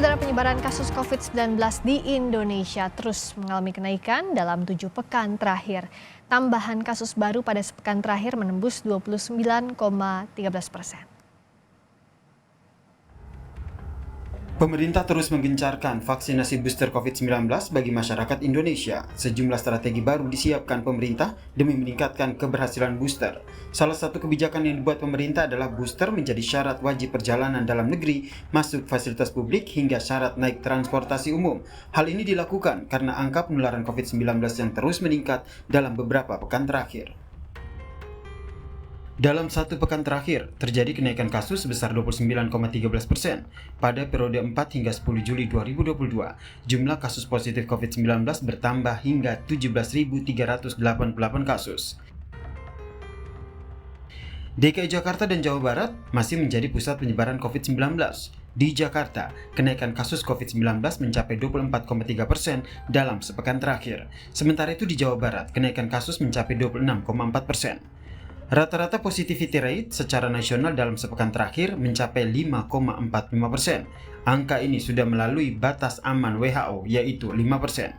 Saudara, penyebaran kasus COVID-19 di Indonesia terus mengalami kenaikan dalam 7 pekan terakhir. Tambahan kasus baru pada sepekan terakhir menembus 29,13%. Pemerintah terus menggencarkan vaksinasi booster COVID-19 bagi masyarakat Indonesia. Sejumlah strategi baru disiapkan pemerintah demi meningkatkan keberhasilan booster. Salah satu kebijakan yang dibuat pemerintah adalah booster menjadi syarat wajib perjalanan dalam negeri, masuk fasilitas publik, hingga syarat naik transportasi umum. Hal ini dilakukan karena angka penularan COVID-19 yang terus meningkat dalam beberapa pekan terakhir. Dalam satu pekan terakhir, terjadi kenaikan kasus sebesar 29,13%. Pada periode 4 hingga 10 Juli 2022, jumlah kasus positif COVID-19 bertambah hingga 17.388 kasus. DKI Jakarta dan Jawa Barat masih menjadi pusat penyebaran COVID-19. Di Jakarta, kenaikan kasus COVID-19 mencapai 24,3% dalam sepekan terakhir. Sementara itu di Jawa Barat, kenaikan kasus mencapai 26,4%. Rata-rata positivity rate secara nasional dalam sepekan terakhir mencapai 5,45%. Angka ini sudah melalui batas aman WHO, yaitu 5%.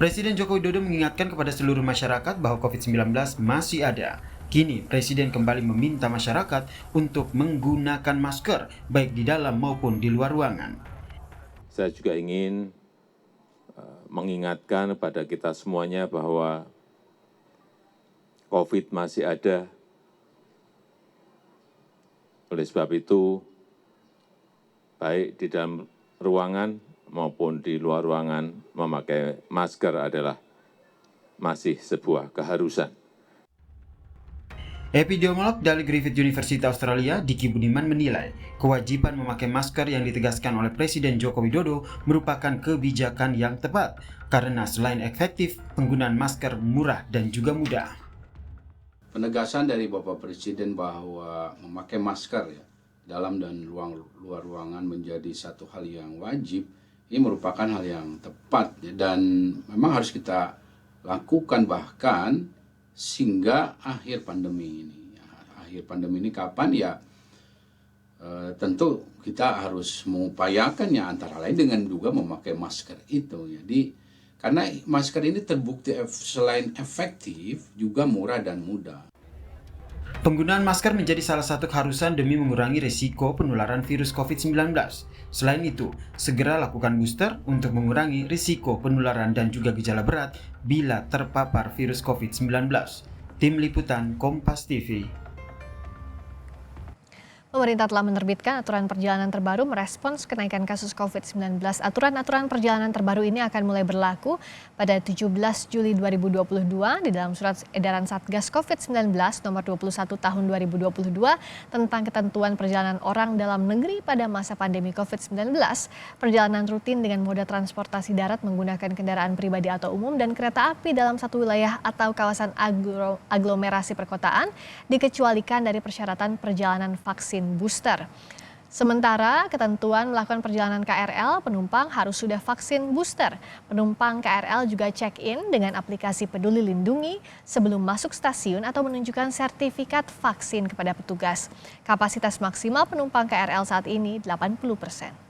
Presiden Joko Widodo mengingatkan kepada seluruh masyarakat bahwa COVID-19 masih ada. Kini, Presiden kembali meminta masyarakat untuk menggunakan masker, baik di dalam maupun di luar ruangan. Saya juga ingin mengingatkan kepada kita semuanya bahwa COVID masih ada. Oleh sebab itu, baik di dalam ruangan maupun di luar ruangan, memakai masker adalah masih sebuah keharusan. Epidemiolog dari Griffith University Australia, Diki Budiman menilai, kewajiban memakai masker yang ditegaskan oleh Presiden Joko Widodo merupakan kebijakan yang tepat, karena selain efektif, penggunaan masker murah dan juga mudah. Penegasan dari Bapak Presiden bahwa memakai masker ya, dalam dan luar ruangan menjadi satu hal yang wajib, ini merupakan hal yang tepat ya, dan memang harus kita lakukan bahkan sehingga akhir pandemi ini. Akhir pandemi ini kapan ya? Tentu kita harus mengupayakannya antara lain dengan juga memakai masker itu. Jadi karena masker ini terbukti selain efektif, juga murah dan mudah. Penggunaan masker menjadi salah satu keharusan demi mengurangi risiko penularan virus COVID-19. Selain itu, segera lakukan booster untuk mengurangi risiko penularan dan juga gejala berat bila terpapar virus COVID-19. Tim Liputan Kompas TV. Pemerintah telah menerbitkan aturan perjalanan terbaru merespons kenaikan kasus COVID-19. Aturan-aturan perjalanan terbaru ini akan mulai berlaku pada 17 Juli 2022 di dalam surat edaran Satgas COVID-19 nomor 21 tahun 2022 tentang ketentuan perjalanan orang dalam negeri pada masa pandemi COVID-19. Perjalanan rutin dengan moda transportasi darat menggunakan kendaraan pribadi atau umum dan kereta api dalam satu wilayah atau kawasan aglomerasi perkotaan dikecualikan dari persyaratan perjalanan vaksin booster. Sementara ketentuan melakukan perjalanan KRL, penumpang harus sudah vaksin booster. Penumpang KRL juga check-in dengan aplikasi Peduli Lindungi sebelum masuk stasiun atau menunjukkan sertifikat vaksin kepada petugas. Kapasitas maksimal penumpang KRL saat ini 80%.